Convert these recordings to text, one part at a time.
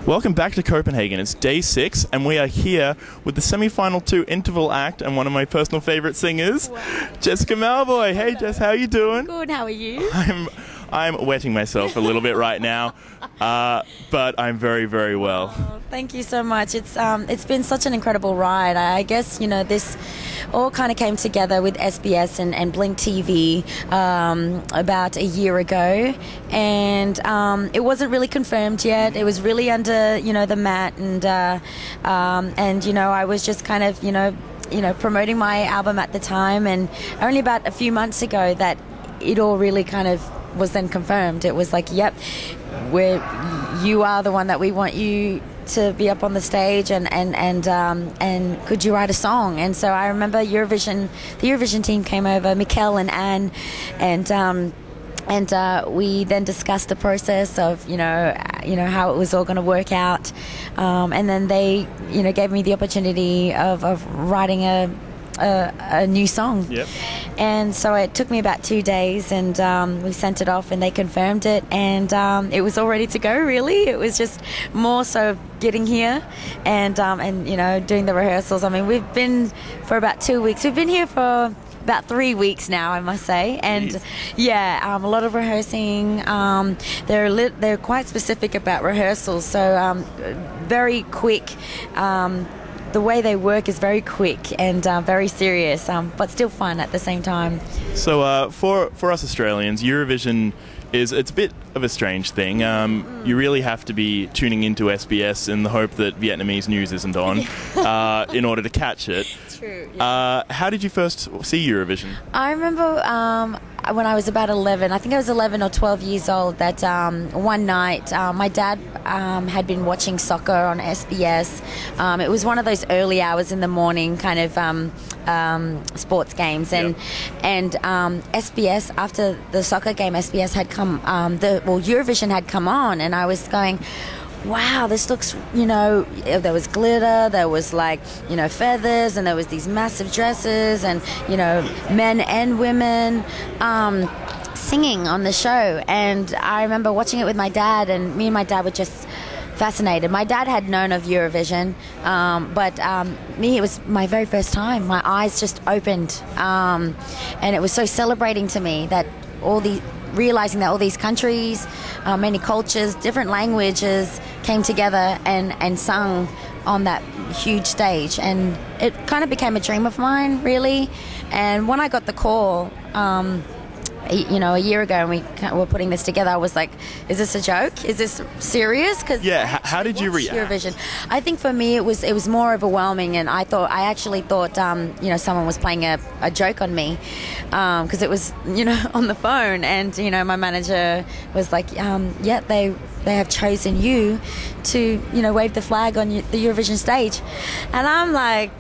Welcome back to Copenhagen. It's day 6, and we are here with the semi-final 2 interval act and one of my personal favourite singers, Jessica Mauboy. Hey, Jess, how are you doing? Good, how are you? I'm wetting myself a little bit right now, but I'm very, very well. Oh, thank you so much. It's been such an incredible ride. I guess, this all kind of came together with SBS and Blink TV about a year ago, and it wasn't really confirmed yet. It was really under, the mat, and I was just kind of, promoting my album at the time, and only about a few months ago that it all really kind of was then confirmed. It was like, yep, you are the one that we want you to be up on the stage, and could you write a song? And so I remember the Eurovision team came over, Mikkel and Anne, and we then discussed the process of how it was all going to work out, and then they gave me the opportunity of writing a new song. Yep. And so it took me about 2 days, and we sent it off, and they confirmed it, and it was all ready to go. Really, it was just more so getting here and doing the rehearsals. I mean, we've been for about 2 weeks. We've been here for about 3 weeks now, I must say, and Jeez. A lot of rehearsing. They're quite specific about rehearsals, so very quick. The way they work is very quick and very serious, but still fun at the same time. So for us Australians, Eurovision it's a bit of a strange thing. You really have to be tuning into SBS in the hope that Vietnamese news isn't on in order to catch it. True. Yeah. How did you first see Eurovision? I remember when I was about 11, I think I was 11 or 12 years old, that one night my dad had been watching soccer on SBS. It was one of those early hours in the morning kind of sports games, and SBS, after the soccer game, SBS had come, Eurovision had come on, and I was going, wow, this looks, there was glitter, there was feathers, and there was these massive dresses, and, men and women singing on the show. And I remember watching it with my dad, and me and my dad were just fascinated. My dad had known of Eurovision, but me, it was my very first time. My eyes just opened, and it was so celebrating to me that realizing that all these countries, many cultures, different languages came together and sung on that huge stage, and it kind of became a dream of mine, really. And when I got the call a year ago, and we were putting this together, I was like, is this a joke? Is this serious? Cause how did you react? Eurovision. I think for me it was more overwhelming, and I actually thought someone was playing a joke on me, because it was on the phone, and my manager was like, they have chosen you to wave the flag on the Eurovision stage. And I'm like,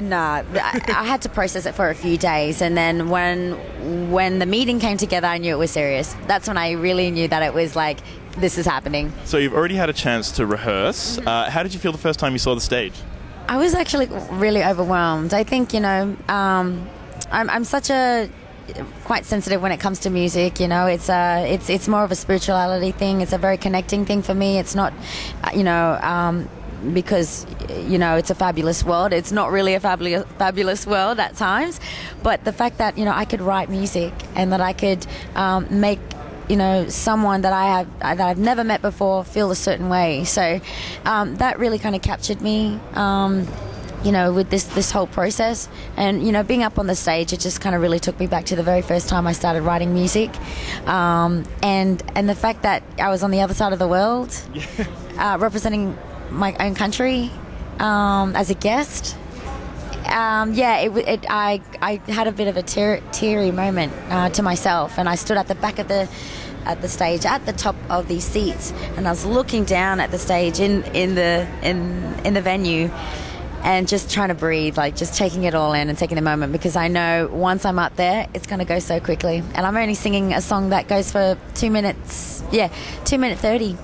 no, I had to process it for a few days, and then when the meeting came together, I knew it was serious. That's when I really knew that it was like, this is happening. So you've already had a chance to rehearse. How did you feel the first time you saw the stage? I was actually really overwhelmed. I think I'm such a quite sensitive when it comes to music. It's more of a spirituality thing. It's a very connecting thing for me. It's not because it's a fabulous world. It's not really a fabulous world at times, but the fact that I could write music, and that I could make someone that I've never met before feel a certain way. So that really kind of captured me. With this whole process, and being up on the stage, it just kind of really took me back to the very first time I started writing music, and the fact that I was on the other side of the world, representing my own country as a guest. I had a bit of a teary moment to myself, and I stood at the back of the stage, at the top of these seats, and I was looking down at the stage in the venue, and just trying to breathe, like just taking it all in and taking the moment, because I know once I'm up there, it's going to go so quickly. And I'm only singing a song that goes for 2 minutes, 2 minutes 30.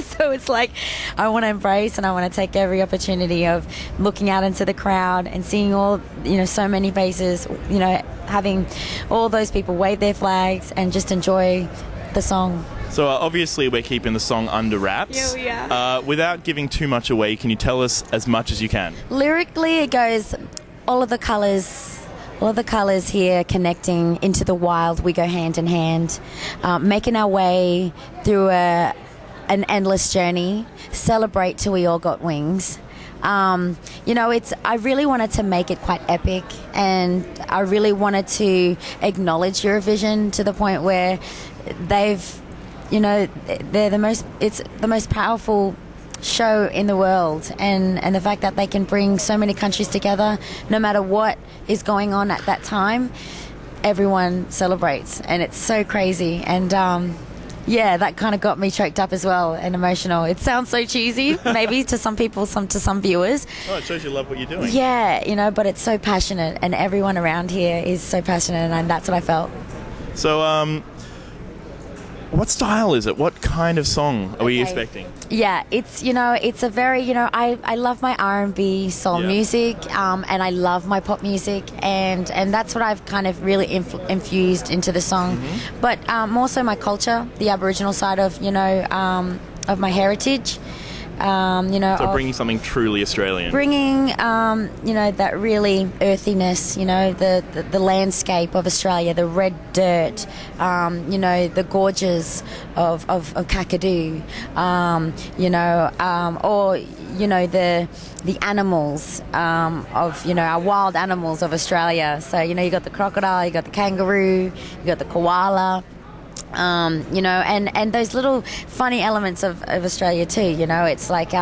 So it's like, I want to embrace, and I want to take every opportunity of looking out into the crowd and seeing all, so many faces, having all those people wave their flags and just enjoy the song. So obviously we're keeping the song under wraps. Yeah, we are. Without giving too much away, can you tell us as much as you can? Lyrically, it goes, all of the colours here connecting into the wild, we go hand in hand, making our way through an endless journey, celebrate till we all got wings. I really wanted to make it quite epic, and I really wanted to acknowledge Eurovision to the point where they're it's the most powerful show in the world, and the fact that they can bring so many countries together, no matter what is going on at that time, everyone celebrates, and it's so crazy. And that kind of got me choked up as well and emotional. It sounds so cheesy, maybe to some people, to some viewers. Oh, it shows you love what you're doing. Yeah, but it's so passionate, and everyone around here is so passionate, and that's what I felt. So, what style is it? What kind of song are we expecting? Yeah, it's a very, I love my R&B soul music, and I love my pop music, and that's what I've kind of really infused into the song. Mm-hmm. But more so my culture, the Aboriginal side of my heritage. So bringing something truly Australian. Bringing, that really earthiness, the landscape of Australia, the red dirt, the gorges of Kakadu, the animals of, our wild animals of Australia. So, you got the crocodile, you got the kangaroo, you got the koala. And those little funny elements of Australia too. It's like,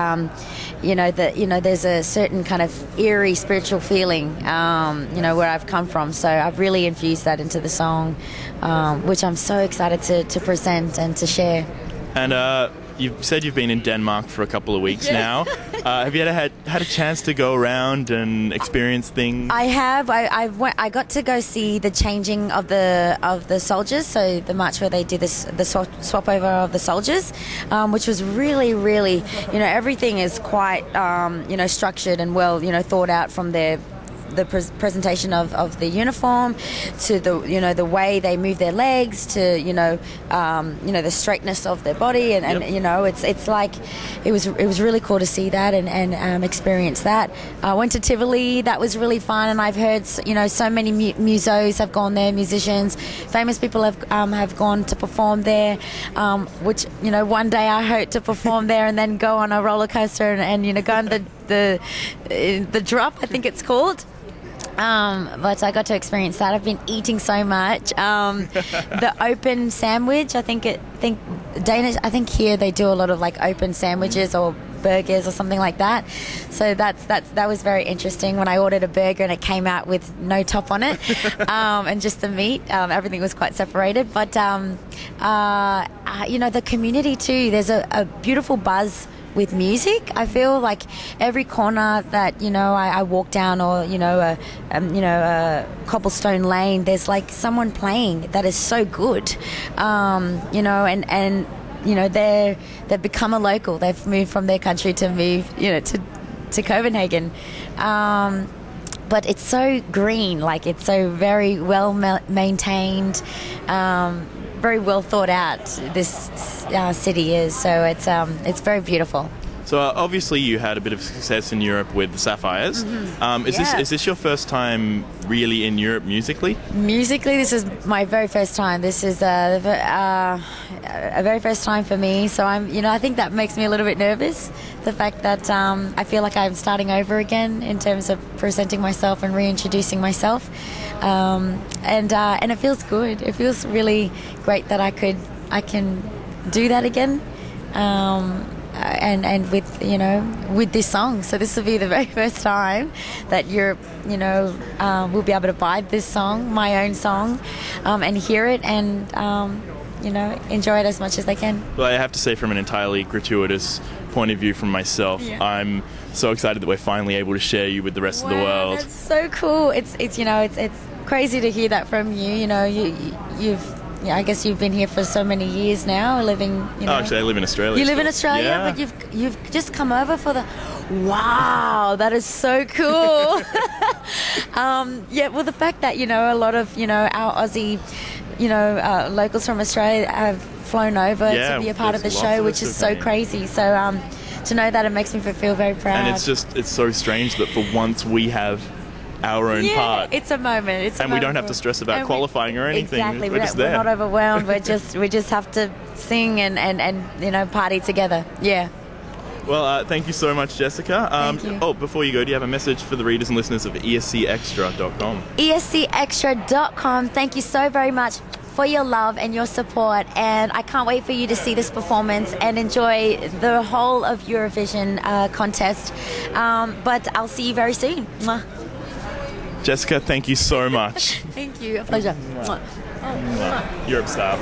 there's a certain kind of eerie spiritual feeling, where I've come from. So I've really infused that into the song, which I'm so excited to present and to share. And you've said you've been in Denmark for a couple of weeks now. Have you had a chance to go around and experience things? I have. I got to go see the changing of the soldiers. So the march where they do the swap over of the soldiers, which was really, really, everything is quite, structured and well, thought out from the presentation of the uniform to the way they move their legs to the straightness of their body and it's like it was really cool to see that and experience that. I went to Tivoli. That was really fun, and I've heard so many musos have gone there, musicians, famous people have gone to perform there, which one day I hope to perform there and then go on a roller coaster and go on the drop, I think it's called. But I got to experience that. I've been eating so much. The open sandwich, I think Danish. I think here they do a lot of like open sandwiches or burgers or something like that. So that was very interesting. When I ordered a burger and it came out with no top on it, and just the meat, everything was quite separated. But the community too. There's a beautiful buzz with music. I feel like every corner that I walk down, or a cobblestone lane, there's like someone playing that is so good, they've become a local. They've moved from their country to move to Copenhagen. But it's so green, like it's so very well maintained, very well thought out. This city is, so it's very beautiful. So obviously you had a bit of success in Europe with the Sapphires. Mm-hmm. Is this your first time really in Europe musically? Musically, this is my very first time. This is a very first time for me. So I think that makes me a little bit nervous. The fact that I feel like I'm starting over again in terms of presenting myself and reintroducing myself, and it feels good. It feels really great that I can do that again. And with this song. So this will be the very first time that Europe, will be able to buy this song, my own song, and hear it and, enjoy it as much as they can. Well, I have to say, from an entirely gratuitous point of view from myself, I'm so excited that we're finally able to share you with the rest of the world. That's so cool. It's crazy to hear that from you. I guess you've been here for so many years now, living. Oh, actually, I live in Australia. You live in Australia, but you've just come over for the. Wow, that is so cool. Well, the fact that a lot of our Aussie, locals from Australia have flown over Yeah, to be a part of the there's show, lots of which us is who so came. crazy. So to know that, it makes me feel very proud. And it's so strange that for once we have our own part. It's a moment. And we don't have to stress about qualifying or anything. Exactly. We're just We're there. not overwhelmed. we just have to sing and party together. Yeah. Well, thank you so much, Jessica. Thank you. Oh, before you go, do you have a message for the readers and listeners of escextra.com? escextra.com. Thank you so very much for your love and your support, and I can't wait for you to see this performance and enjoy the whole of Eurovision contest. But I'll see you very soon. Mwah. Jessica, thank you so much. Thank you. A pleasure. Mwah. You're a star.